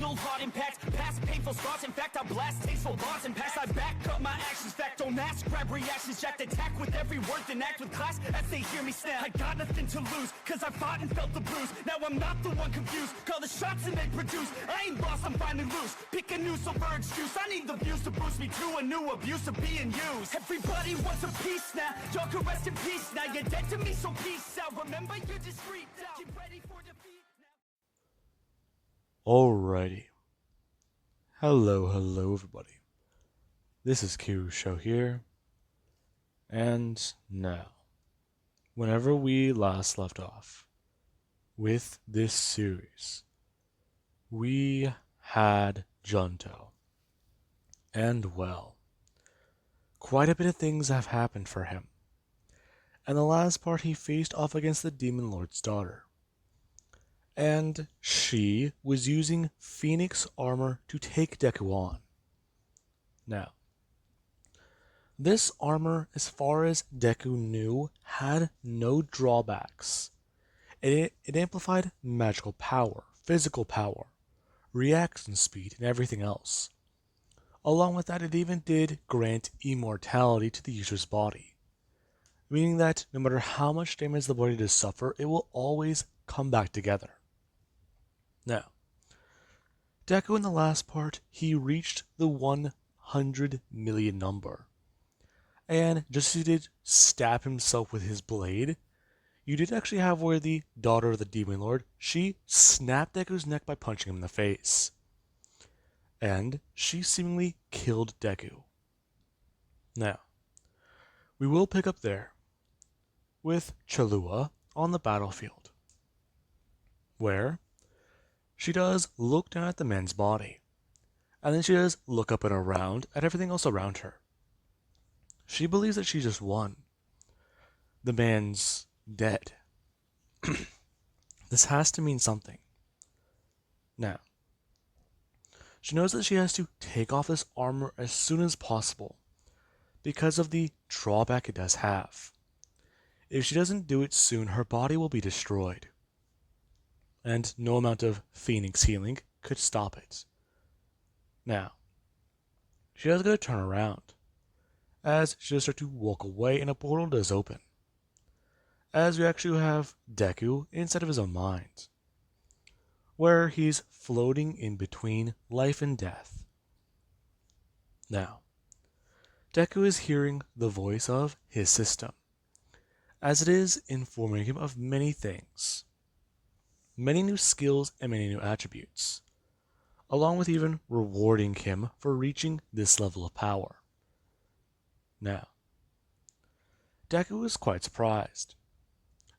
fatal heart impacts, past painful scars. In fact, I blast tasteful bars and pass. I back up my actions, fact don't ask, grab reactions, jacked attack with every word, then act with class as they hear me snap. I got nothing to lose, cause I fought and felt the bruise. Now I'm not the one confused, call the shots and they produce. I ain't lost, I'm finally loose, pick a new silver excuse. I need the views to boost me to a new abuse of being used. Everybody wants a piece now, y'all can rest in peace now. You're dead to me, so peace out. Remember, you're discreet now. Get ready for defeat now. Alrighty. Hello everybody. This is Kirusho here. And now, whenever we last left off with this series, we had Junto. And well, quite a bit of things have happened for him. And the last part he faced off against the Demon Lord's daughter. And she was using Phoenix armor to take Deku on. Now, this armor, as far as Deku knew, had no drawbacks. It amplified magical power, physical power, reaction speed, and everything else. Along with that, it even did grant immortality to the user's body, meaning that no matter how much damage the body does suffer, it will always come back together. Now, Deku in the last part, he reached the 100 million number. And just as he did stab himself with his blade, you did actually have where the daughter of the Demon Lord, she snapped Deku's neck by punching him in the face. And she seemingly killed Deku. Now, we will pick up there with Chalua on the battlefield, where she does look down at the man's body, and then she does look up and around at everything else around her. She believes that she just won. The man's dead. This has to mean something. Now, she knows that she has to take off this armor as soon as possible because of the drawback it does have. If she doesn't do it soon, her body will be destroyed. And no amount of Phoenix healing could stop it. Now, she does go to turn around, as she does start to walk away and a portal does open, as we actually have Deku inside of his own mind, where he's floating in between life and death. Now, Deku is hearing the voice of his system, as it is informing him of many things. Many new skills and many new attributes, along with even rewarding him for reaching this level of power. Now, Deku is quite surprised.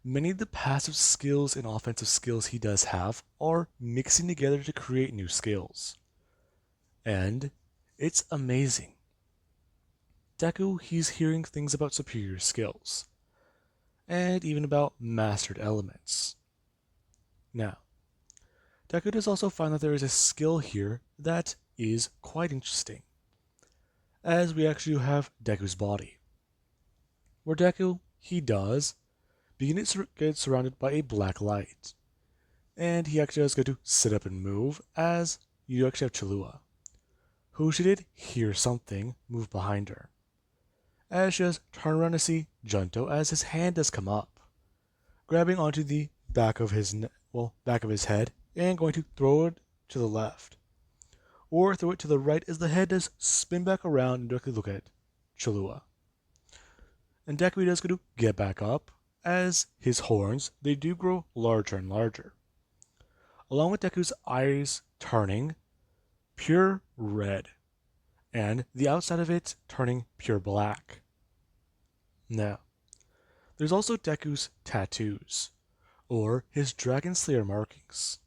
Many of the passive skills and offensive skills he does have are mixing together to create new skills. And it's amazing. Deku, he's hearing things about superior skills, and even about mastered elements. Now, Deku does also find that there is a skill here that is quite interesting, as we actually have Deku's body, where Deku, he does begin to get surrounded by a black light, and he actually does go to sit up and move, as you actually have Chalua, who she did hear something move behind her, as she does turn around to see Junto as his hand does come up, grabbing onto the back of his head and going to throw it to the left, or throw it to the right as the head does spin back around and directly look at Chalua. And Deku does go to get back up, as his horns, they do grow larger and larger, along with Deku's eyes turning pure red, and the outside of it turning pure black. Now, there's also Deku's tattoos, or his Dragon Slayer markings.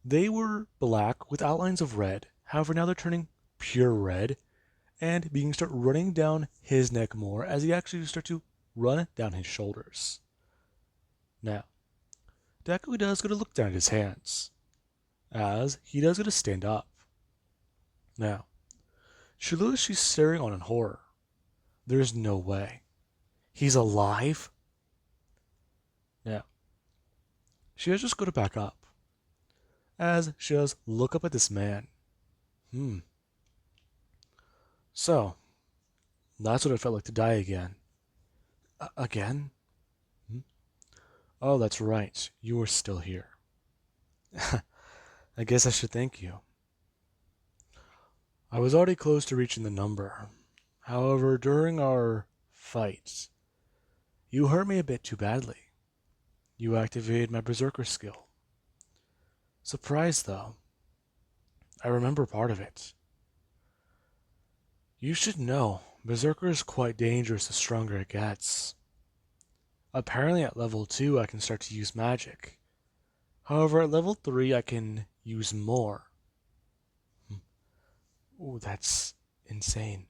They were black with outlines of red, however now they're turning pure red, and being start running down his neck more as he actually start to run down his shoulders. Now, Deku does go to look down at his hands, as he does go to stand up. Now, Chalua, she's staring on in horror. There's no way. He's alive? Now, she does just go to back up, as she does look up at this man. So, that's what it felt like to die again. Again? Oh, that's right. You are still here. I guess I should thank you. I was already close to reaching the number. However, during our fight, you hurt me a bit too badly. You activated my berserker skill. Surprised, though. I remember part of it. You should know, berserker is quite dangerous the stronger it gets. Apparently at level 2 I can start to use magic. However, at level 3 I can use more. Ooh, that's insane.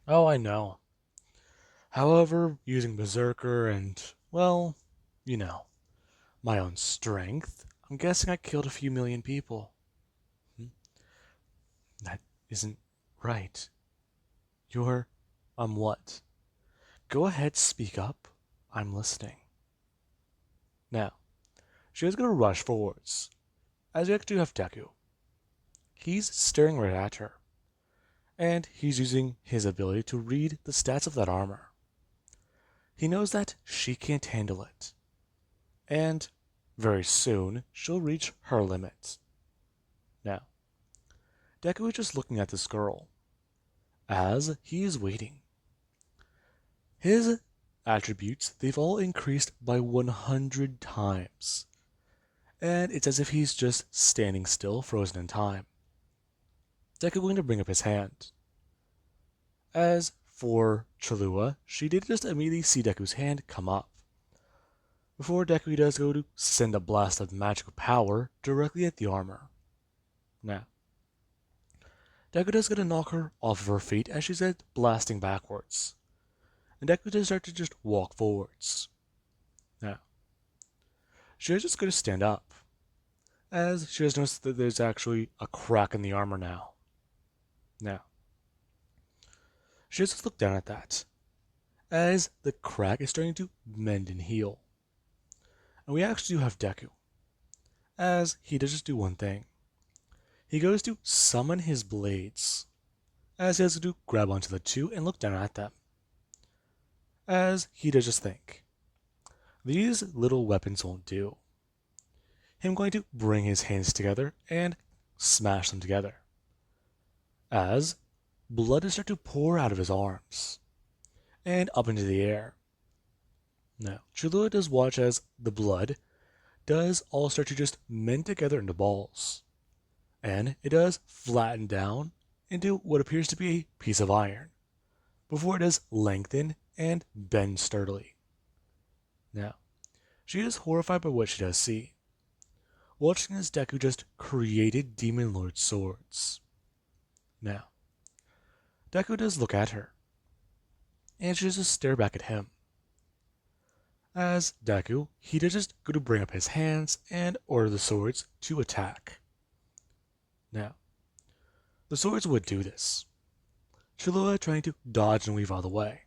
Oh, I know. However, using berserker and, well, you know, my own strength, I'm guessing I killed a few million people. That isn't right. You're, what? Go ahead, speak up. I'm listening. Now, she is going to rush forwards, as you actually have Deku. He's staring right at her, and he's using his ability to read the stats of that armor. He knows that she can't handle it, and very soon she'll reach her limit. Now, Deku is just looking at this girl, as he is waiting. His attributes, they've all increased by 100 times, and it's as if he's just standing still, frozen in time. Deku going to bring up his hand. As for Chalua, she did just immediately see Deku's hand come up. Before Deku does go to send a blast of magical power directly at the armor. Now, Deku does going to knock her off of her feet as she's blasting backwards. And Deku does start to just walk forwards. Now, she is just going to stand up, as she has noticed that there's actually a crack in the armor now. Now, she just look down at that, as the crack is starting to mend and heal. And we actually do have Deku, as he does just do one thing. He goes to summon his blades, as he has to grab onto the two and look down at them. As he does just think, these little weapons won't do. Him going to bring his hands together and smash them together. As blood is starting to pour out of his arms and up into the air. Now, Chalua does watch as the blood does all start to just mend together into balls. And it does flatten down into what appears to be a piece of iron, before it does lengthen and bend sturdily. Now, she is horrified by what she does see, watching as Deku just created Demon Lord swords. Now, Deku does look at her, and she just stare back at him. As Deku, he does just go to bring up his hands and order the swords to attack. Now, the swords would do this. Chalua trying to dodge and weave out of the way,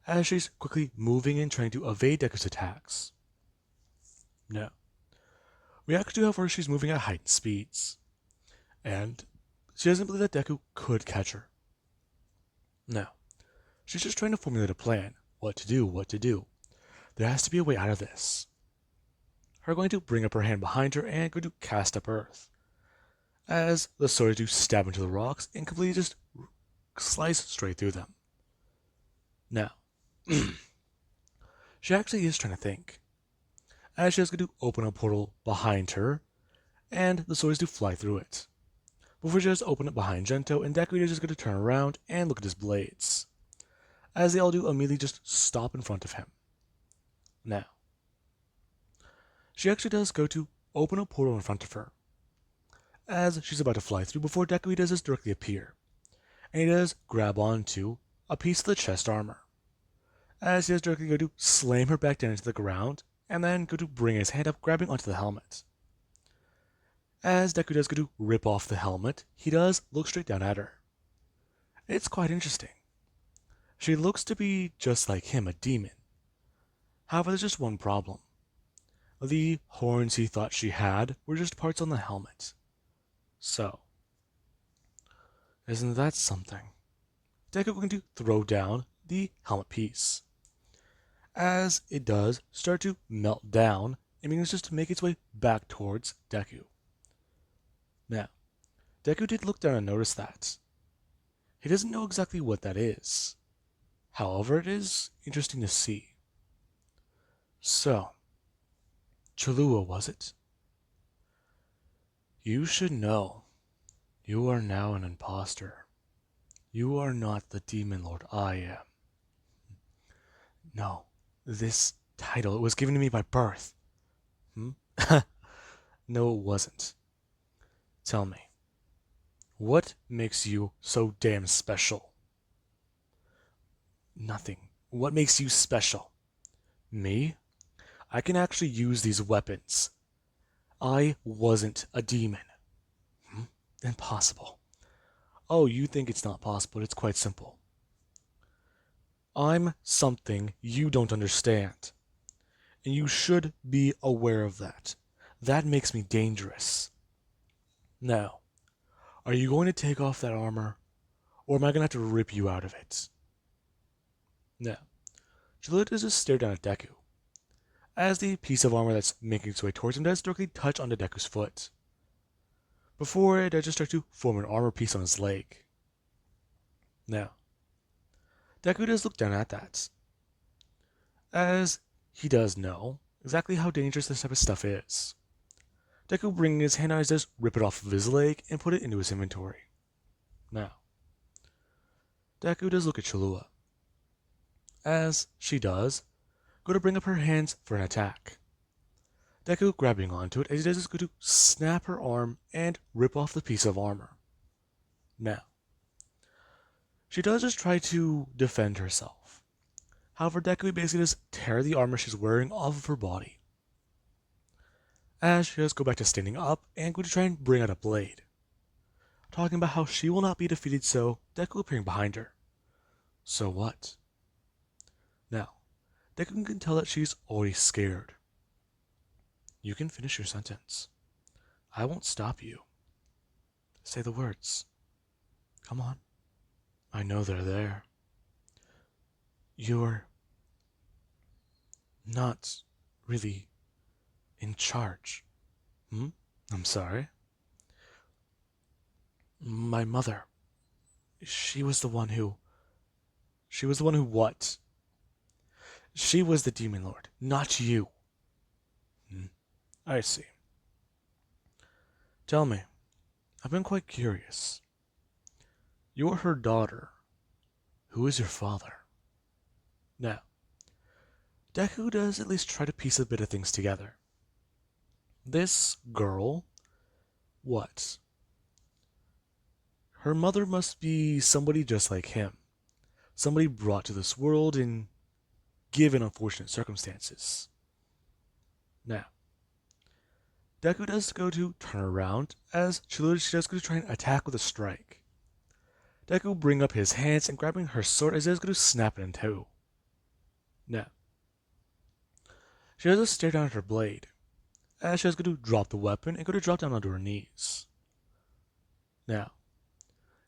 as she's quickly moving and trying to evade Deku's attacks. Now, we actually have where she's moving at heightened speeds, and she doesn't believe that Deku could catch her. Now, she's just trying to formulate a plan, what to do. There has to be a way out of this. Her going to bring up her hand behind her and going to cast up earth, as the swords do stab into the rocks and completely just slice straight through them. Now, she actually is trying to think, as she is going to open a portal behind her, and the swords do fly through it. Before she just open it behind Gento, and Deku is just going to turn around and look at his blades, as they all do immediately just stop in front of him. Now, she actually does go to open a portal in front of her, as she's about to fly through before Deku does just directly appear, and he does grab onto a piece of the chest armor, as he does directly go to slam her back down into the ground, and then go to bring his hand up, grabbing onto the helmet. As Deku does go to rip off the helmet, he does look straight down at her. It's quite interesting. She looks to be just like him, a demon. However, there's just one problem. The horns he thought she had were just parts on the helmet. So, isn't that something? Deku going to throw down the helmet piece. As it does start to melt down, it manages to make its way back towards Deku. Now, Deku did look down and notice that. He doesn't know exactly what that is. However, it is interesting to see. So, Cholula, was it? You should know. You are now an imposter. You are not the demon lord I am. No, this title, it was given to me by birth. Hmm? No, it wasn't. Tell me, what makes you so damn special? Nothing. What makes you special? Me? I can actually use these weapons. I wasn't a demon. Hmm? Impossible. Oh, you think it's not possible? It's quite simple. I'm something you don't understand, and you should be aware of that. That makes me dangerous. Now, are you going to take off that armor, or am I going to have to rip you out of it? Now, Juliet does just stare down at Deku, as the piece of armor that's making its way towards him does directly touch onto Deku's foot, before it does just start to form an armor piece on his leg. Now, Deku does look down at that, as he does know exactly how dangerous this type of stuff is. Deku, bringing his hand out, does rip it off of his leg and put it into his inventory. Now, Deku does look at Cholula, as she does go to bring up her hands for an attack. Deku grabbing onto it as he does is go to snap her arm and rip off the piece of armor. Now, she does just try to defend herself. However, Deku basically does tear the armor she's wearing off of her body, as she does go back to standing up and go to try and bring out a blade. Talking about how she will not be defeated, so Deku appearing behind her. So what? Now, Deku can tell that she's already scared. You can finish your sentence. I won't stop you. Say the words. Come on. I know they're there. You're not really in charge. Hmm? I'm sorry. My mother. She was the one who what? She was the demon lord, not you. Hmm. I see. Tell me, I've been quite curious. You're her daughter. Who is your father? Now, Deku does at least try to piece a bit of things together. This girl, what? Her mother must be somebody just like him. Somebody brought to this world in given unfortunate circumstances. Now, Deku does go to turn around as she does go to try and attack with a strike. Deku bring up his hands and grabbing her sword as he does go to snap it in two. Now, she does stare down at her blade as she does go to drop the weapon and go to drop down onto her knees. Now,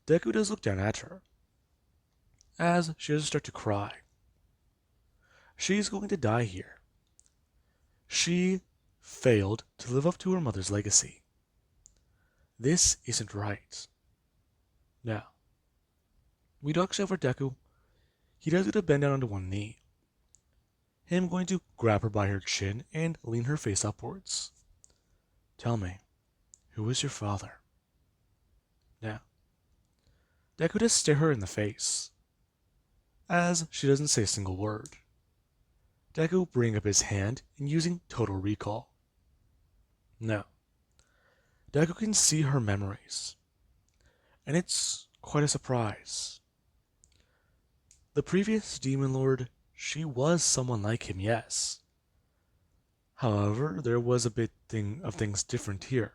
Deku does look down at her as she does start to cry. She's going to die here. She failed to live up to her mother's legacy. This isn't right. Now, we do actually have our Deku. He does get to bend down onto one knee. Him going to grab her by her chin and lean her face upwards. Tell me, who is your father? Now, Deku does stare her in the face, as she doesn't say a single word. Deku bring up his hand and using total recall. Now, Deku can see her memories, and it's quite a surprise. The previous Demon Lord, she was someone like him, yes. However, there was a bit of things different here.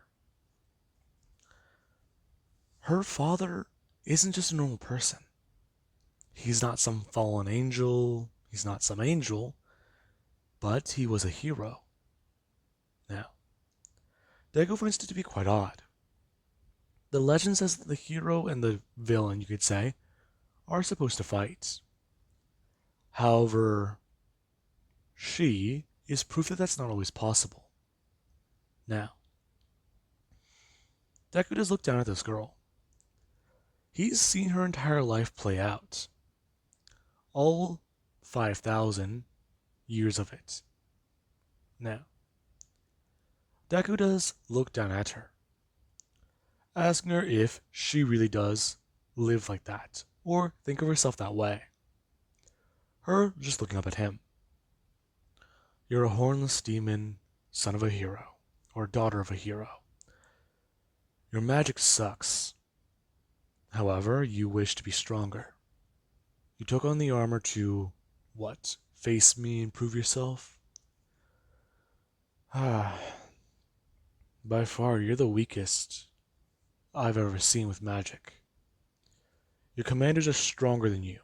Her father isn't just a normal person. He's not some fallen angel, he's not some angel, but he was a hero. Deku finds it to be quite odd. The legend says that the hero and the villain, you could say, are supposed to fight. However, she is proof that that's not always possible. Now, Deku does look down at this girl. He's seen her entire life play out. All 5,000 years of it. Now, Deku does look down at her, asking her if she really does live like that, or think of herself that way. Her just looking up at him. You're a hornless demon, son of a hero, or daughter of a hero. Your magic sucks. However, you wish to be stronger. You took on the armor to, what, face me and prove yourself? Ah, by far, you're the weakest I've ever seen with magic. Your commanders are stronger than you.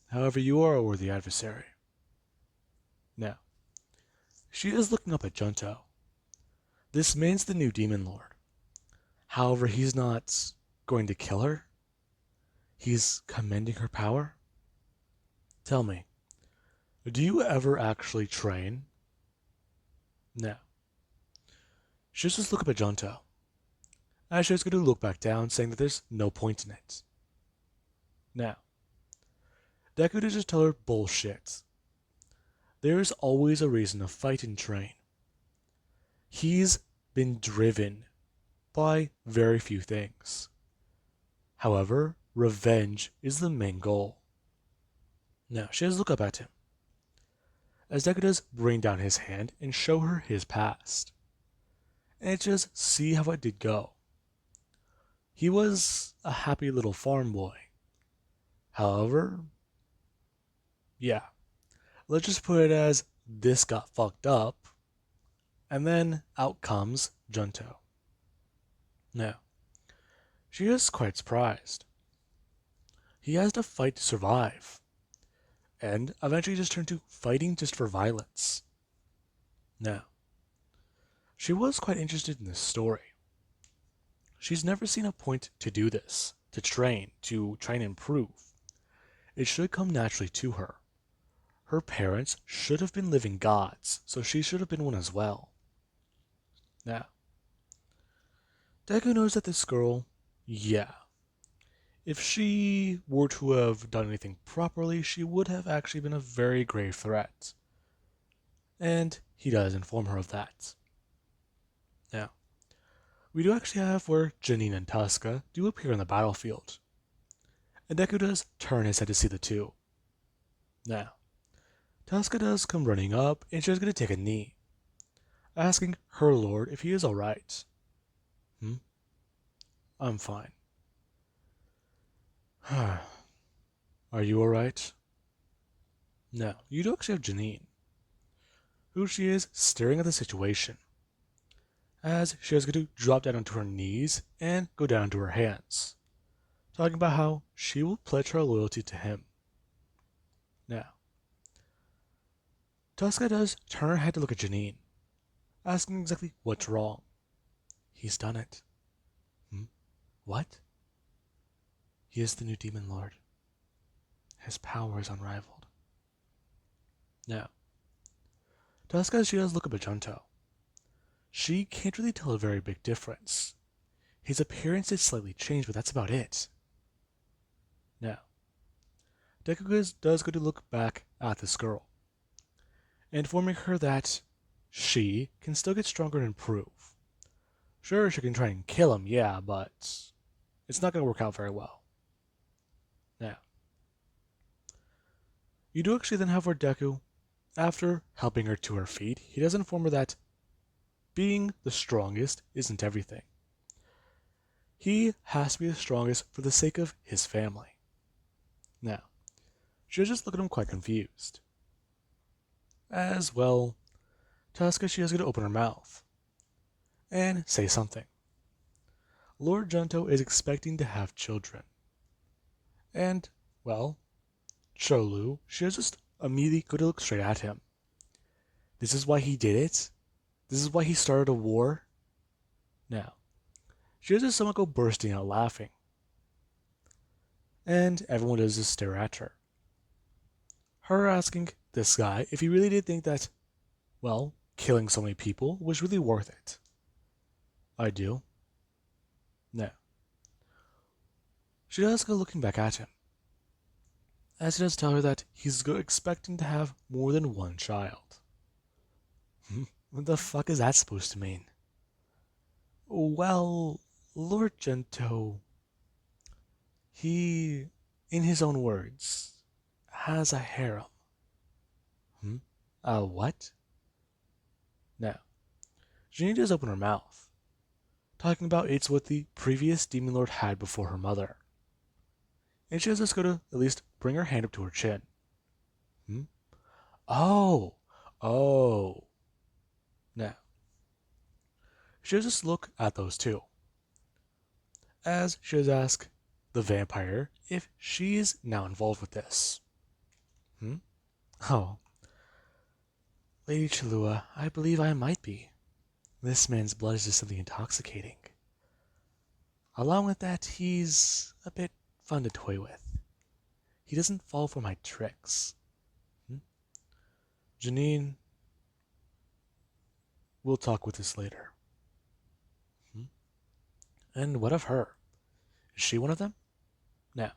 However, you are a worthy adversary. Now, she is looking up at Junto. This man's the new Demon Lord. However, he's not going to kill her. He's commending her power. Tell me, do you ever actually train? No. She'll just look up at Junto. Asher's going to look back down, saying that there's no point in it. Now, Deku to just tell her bullshit. There's always a reason to fight and train. He's been driven by very few things. However, revenge is the main goal. Now, she does look up at him, as Deku does bring down his hand and show her his past. And just see how it did go. He was a happy little farm boy. However, yeah, let's just put it as this got fucked up, and then out comes Junto. Now, she is quite surprised. He has to fight to survive, and eventually just turned to fighting just for violence. Now, she was quite interested in this story. She's never seen a point to do this, to train and improve. It should come naturally to her. Her parents should have been living gods, so she should have been one as well. Now, Deku knows that this girl, yeah, if she were to have done anything properly, she would have actually been a very grave threat. And he does inform her of that. Now, we do actually have where Janine and Tuska do appear on the battlefield. And Deku does turn his head to see the two. Now, Tuska does come running up and she's going to take a knee, asking her lord if he is alright. I'm fine. Are you alright? Now, you do actually have Janine, who she is staring at the situation, as she is going to drop down onto her knees and go down to her hands, talking about how she will pledge her loyalty to him. Now, Tuska does turn her head to look at Janine, asking exactly what's wrong. He's done it. What? He is the new Demon Lord. His power is unrivaled. Now, Tuska, she does look up at Junto. She can't really tell a very big difference. His appearance is slightly changed, but that's about it. Now, Deku does go to look back at this girl, informing her that she can still get stronger and improve. Sure, she can try and kill him, yeah, but it's not going to work out very well. Now, you do actually then have where Deku, after helping her to her feet, he does inform her that being the strongest isn't everything. He has to be the strongest for the sake of his family. Now, she'll just look at him quite confused. As well, Tuska, she is going to open her mouth and say something. Lord Junto is expecting to have children. And, well, Cholu, she is just immediately going to look straight at him. This is why he did it? This is why he started a war? Now, she does someone go bursting out laughing, and everyone does just stare at her. Her asking this guy if he really did think that, well, killing so many people was really worth it. I do. No. She does go looking back at him, as he does tell her that he's expecting to have more than one child. What the fuck is that supposed to mean? Well, Lord Gento, he, in his own words, has a harem. A what? Now, Janine does open her mouth, talking about it's what the previous demon lord had before her mother. And she has us go to at least bring her hand up to her chin. Oh, oh. Now, she does just look at those two, as she does ask the vampire if she is now involved with this. Oh, Lady Chalua, I believe I might be. This man's blood is just something intoxicating. Along with that, he's a bit fun to toy with. He doesn't fall for my tricks. Janine, we'll talk with this later. And what of her? Is she one of them? Now,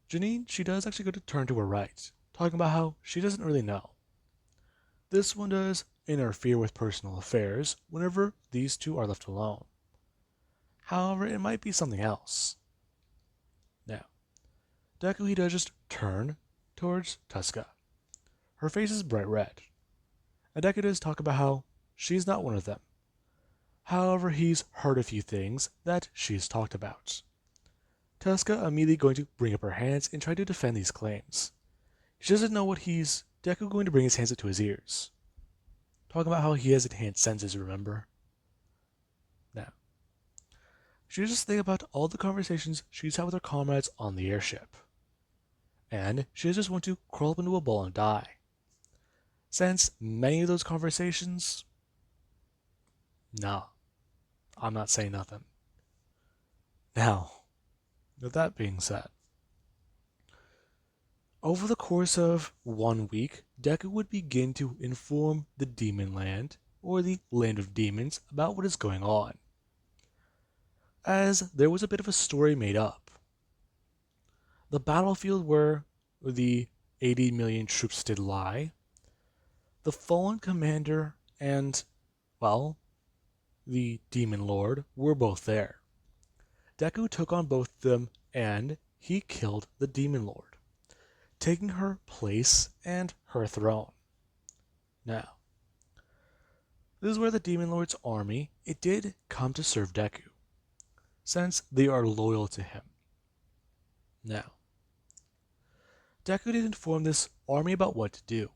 Janine, she does actually go to turn to her right, talking about how she doesn't really know. This one does interfere with personal affairs whenever these two are left alone. However, it might be something else. Now, Deku, he does just turn towards Tuska. Her face is bright red. And Deku does talk about how she's not one of them. However, he's heard a few things that she's talked about. Tuska immediately going to bring up her hands and try to defend these claims. She doesn't know what Deku going to bring his hands up to his ears. Talking about how he has enhanced senses, remember? Now, she just think about all the conversations she's had with her comrades on the airship. And she just want to crawl up into a ball and die. Since many of those conversations, no, I'm not saying nothing. Now, with that being said, over the course of 1 week, Deku would begin to inform the Demon Land, or the Land of Demons, about what is going on. As there was a bit of a story made up. The battlefield where the 80 million troops did lie, the fallen commander and, well, the Demon Lord were both there. Deku took on both of them and he killed the Demon Lord, taking her place and her throne. Now, this is where the Demon Lord's army, it did come to serve Deku, since they are loyal to him. Now, Deku did inform this army about what to do,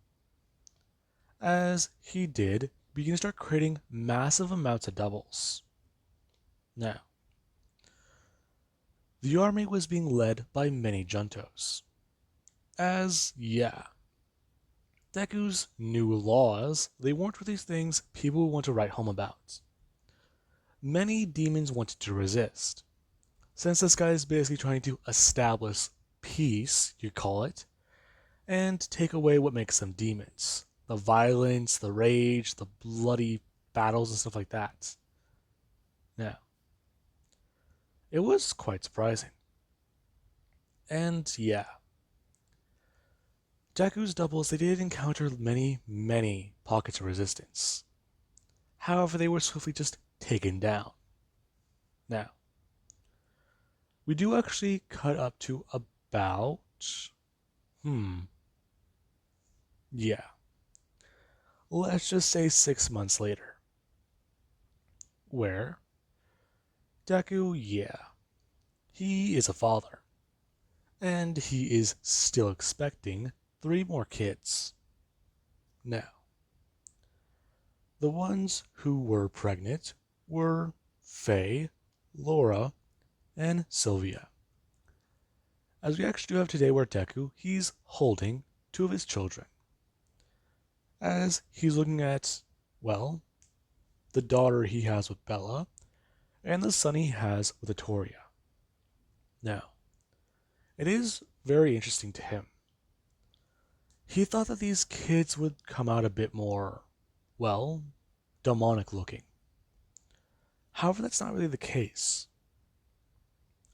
as he did begin to start creating massive amounts of doubles. Now, the army was being led by many Juntos, as, Deku's new laws, they weren't really things people would want to write home about. Many demons wanted to resist, since this guy is basically trying to establish peace, you call it, and take away what makes them demons. The violence, the rage, the bloody battles and stuff like that. Now, it was quite surprising. And Deku's doubles, they did encounter many, many pockets of resistance. However, they were swiftly just taken down. Now, we do actually cut up to about, let's just say 6 months later, where Deku, he is a father, and he is still expecting 3 more kids. Now, the ones who were pregnant were Faye, Laura, and Sylvia. As we actually do have today where Deku, he's holding 2 of his children. As he's looking at, well, the daughter he has with Bella, and the son he has with Atoria. Now, it is very interesting to him. He thought that these kids would come out a bit more, well, demonic looking. However, that's not really the case.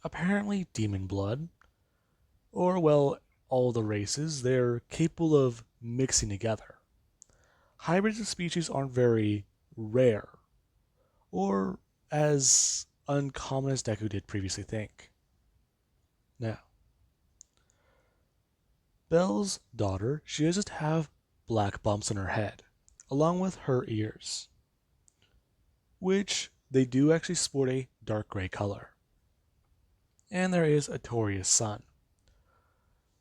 Apparently, demon blood, or well, all the races, they're capable of mixing together. Hybrids of species aren't very rare, or as uncommon as Deku did previously think. Now, Belle's daughter, she does just have black bumps on her head, along with her ears, which they do actually sport a dark gray color. And there is Atoria's son,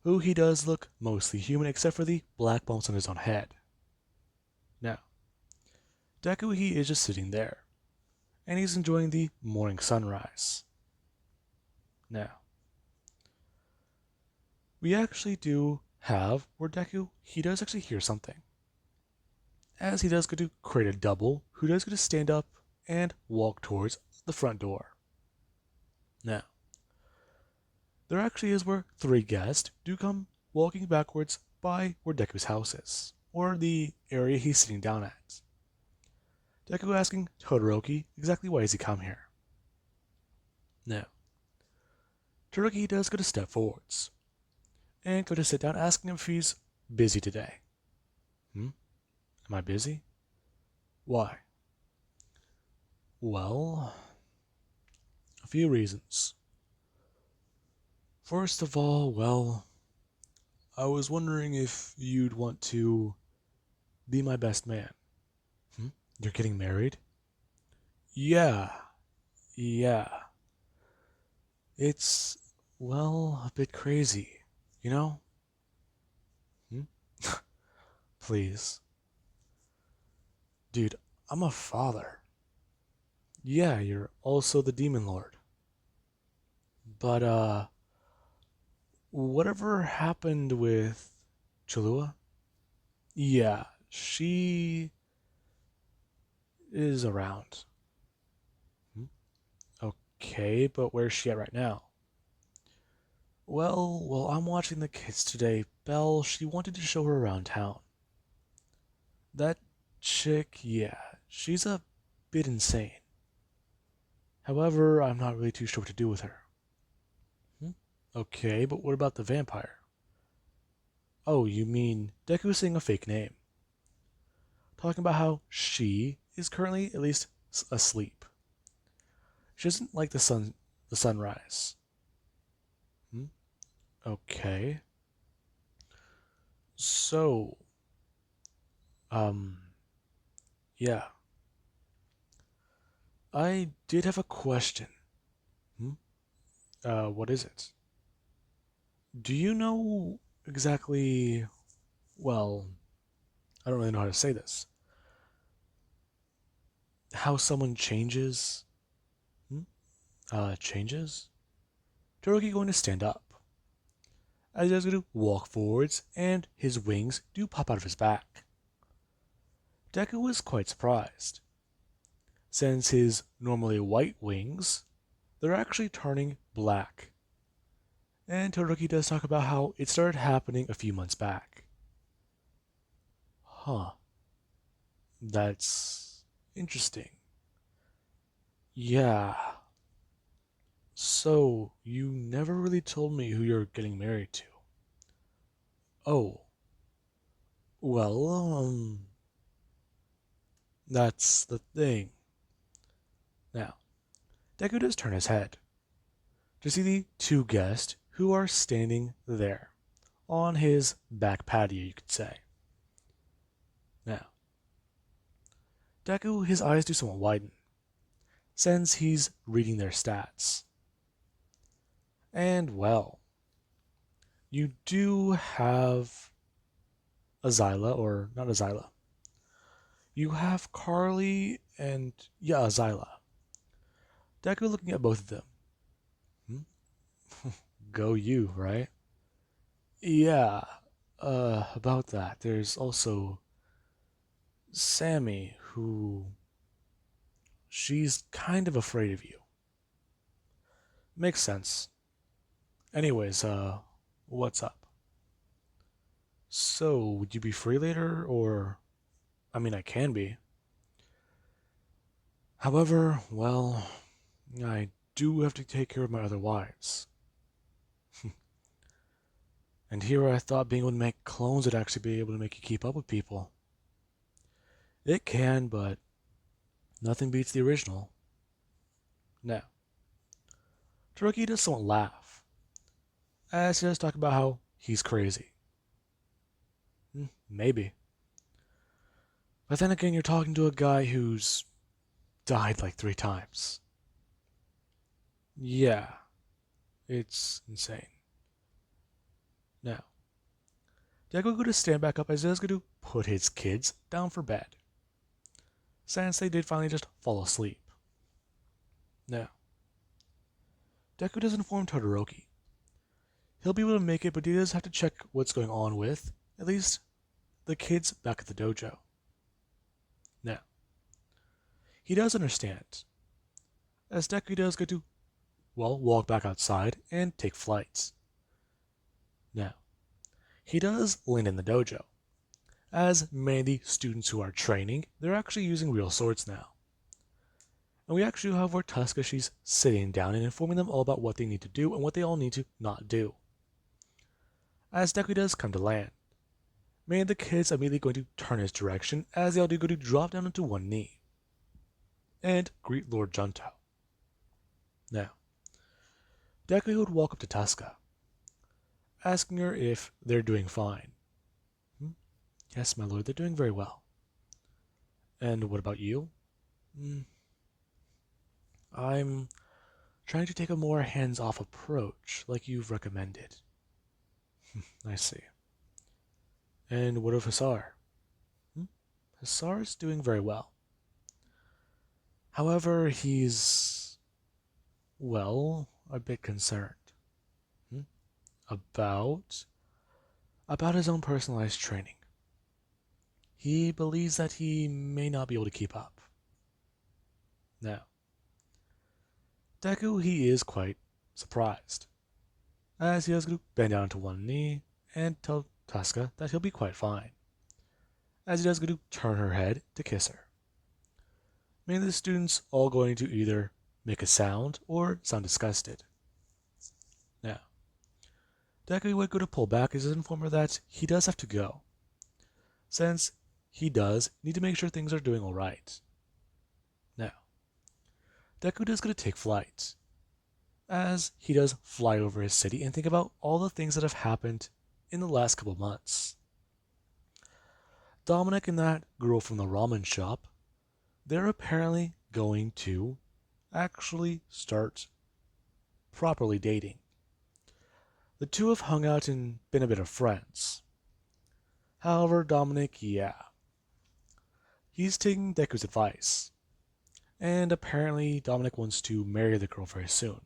who he does look mostly human except for the black bumps on his own head. Now, Deku, he is just sitting there, and he's enjoying the morning sunrise. Now, we actually do have where Deku, he does actually hear something. As he does go to create a double, who does go to stand up and walk towards the front door. Now, there actually is where three guests do come walking backwards by where Deku's house is, or the area he's sitting down at. Deku asking Todoroki exactly why has he come here. Now, Todoroki does go to step forwards, and go to sit down asking him if he's busy today. Am I busy? Why? Well, a few reasons. First of all, well, I was wondering if you'd want to be my best man. You're getting married? Yeah, yeah. It's, well, a bit crazy, you know? Please. Dude, I'm a father. Yeah, you're also the Demon Lord. But, whatever happened with Chalua? Yeah, she is around. Okay, but where's she at right now? Well, I'm watching the kids today. Belle, she wanted to show her around town. That chick, yeah, she's a bit insane. However, I'm not really too sure what to do with her. Okay, but what about the vampire? Oh, you mean Deku saying a fake name. Talking about how she is currently at least asleep. She doesn't like the sunrise. Okay. So, yeah. I did have a question. What is it? Do you know exactly, well, I don't really know how to say this. How someone changes? Changes? Todoroki going to stand up. As he does going to walk forwards, and his wings do pop out of his back. Deku was quite surprised, since his normally white wings, they're actually turning black. And Todoroki does talk about how it started happening a few months back. Huh. That's interesting. Yeah. So, you never really told me who you're getting married to. Oh. Well, that's the thing. Now, Deku does turn his head to see the two guests who are standing there on his back patio, you could say. Now, Deku, his eyes do somewhat widen, since he's reading their stats. And well, you do have Azila, or not Azila. You have Carly and, yeah, Azila. Deku looking at both of them. Go you, right? Yeah, about that. There's also Sammy, who she's kind of afraid of you. Makes sense. Anyways, what's up? So, would you be free later, or... I mean, I can be. However, well, I do have to take care of my other wives. And here I thought being able to make clones would actually be able to make you keep up with people. It can, but nothing beats the original. Now, Todoroki does somewhat laugh, as he does talk about how he's crazy. Maybe. But then again, you're talking to a guy who's died like 3 times. Yeah, it's insane. Now, Deku going to stand back up as he is going to put his kids down for bed, since they did finally just fall asleep. Now, Deku does inform Todoroki. He'll be able to make it, but he does have to check what's going on with, at least, the kids back at the dojo. Now, he does understand, as Deku does go to, well, walk back outside and take flights. Now, he does land in the dojo, as many of the students who are training, they're actually using real swords now. And we actually have where Tuska, she's sitting down and informing them all about what they need to do and what they all need to not do. As Deku does come to land, many of the kids are immediately going to turn his direction as they all do go to drop down onto one knee and greet Lord Junto. Now, Deku would walk up to Tuska, asking her if they're doing fine. Yes, my lord, they're doing very well. And what about you? I'm trying to take a more hands-off approach, like you've recommended. I see. And what of Hussar? Hussar's doing very well. However, he's, well, a bit concerned. About his own personalized training. He believes that he may not be able to keep up. Now, Deku, he is quite surprised, as he does bend down to one knee and tell Tuska that he'll be quite fine, as he does go to turn her head to kiss her. Many of the students all going to either make a sound or sound disgusted. Now, Deku would go to pull back as his informer that he does have to go, since he does need to make sure things are doing alright. Now, Deku does going to take flight, as he does fly over his city and think about all the things that have happened in the last couple months. Dominic and that girl from the ramen shop, they're apparently going to actually start properly dating. The two have hung out and been a bit of friends. However, Dominic, he's taking Deku's advice. And apparently Dominic wants to marry the girl very soon.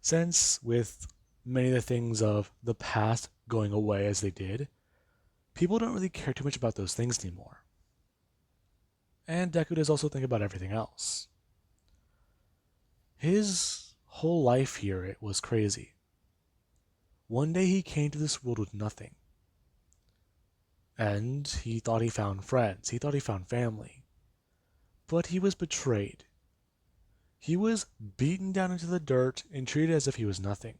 Since, with many of the things of the past going away as they did, people don't really care too much about those things anymore. And Deku does also think about everything else. His whole life here, it was crazy. One day he came to this world with nothing. And he thought he found friends, he thought he found family. But he was betrayed. He was beaten down into the dirt and treated as if he was nothing.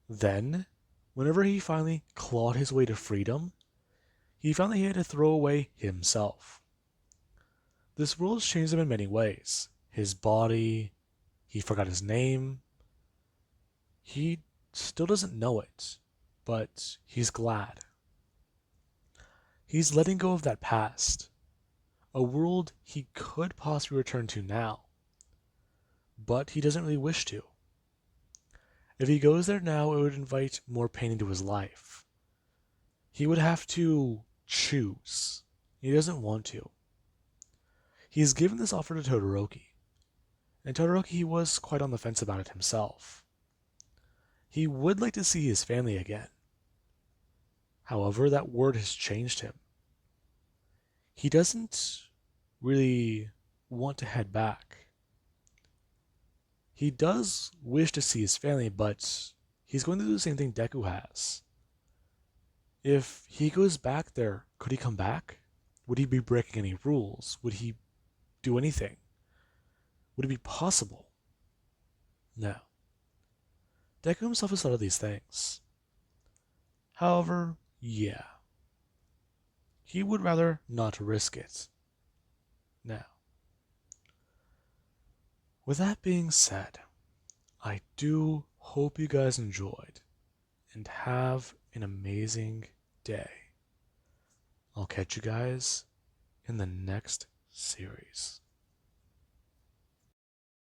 Then, whenever he finally clawed his way to freedom, he found that he had to throw away himself. This world has changed him in many ways. His body, he forgot his name. He still doesn't know it, but he's glad. He's letting go of that past. A world he could possibly return to now, but he doesn't really wish to. If he goes there now, it would invite more pain into his life. He would have to choose. He doesn't want to. He's given this offer to Todoroki, and Todoroki, he was quite on the fence about it himself. He would like to see his family again. However, that word has changed him. He doesn't really want to head back. He does wish to see his family, but he's going to do the same thing Deku has. If he goes back there, could he come back? Would he be breaking any rules? Would he do anything? Would it be possible? No. Deku himself has thought of these things. However, yeah. He would rather not risk it. Now, with that being said, I do hope you guys enjoyed and have an amazing day. I'll catch you guys in the next series.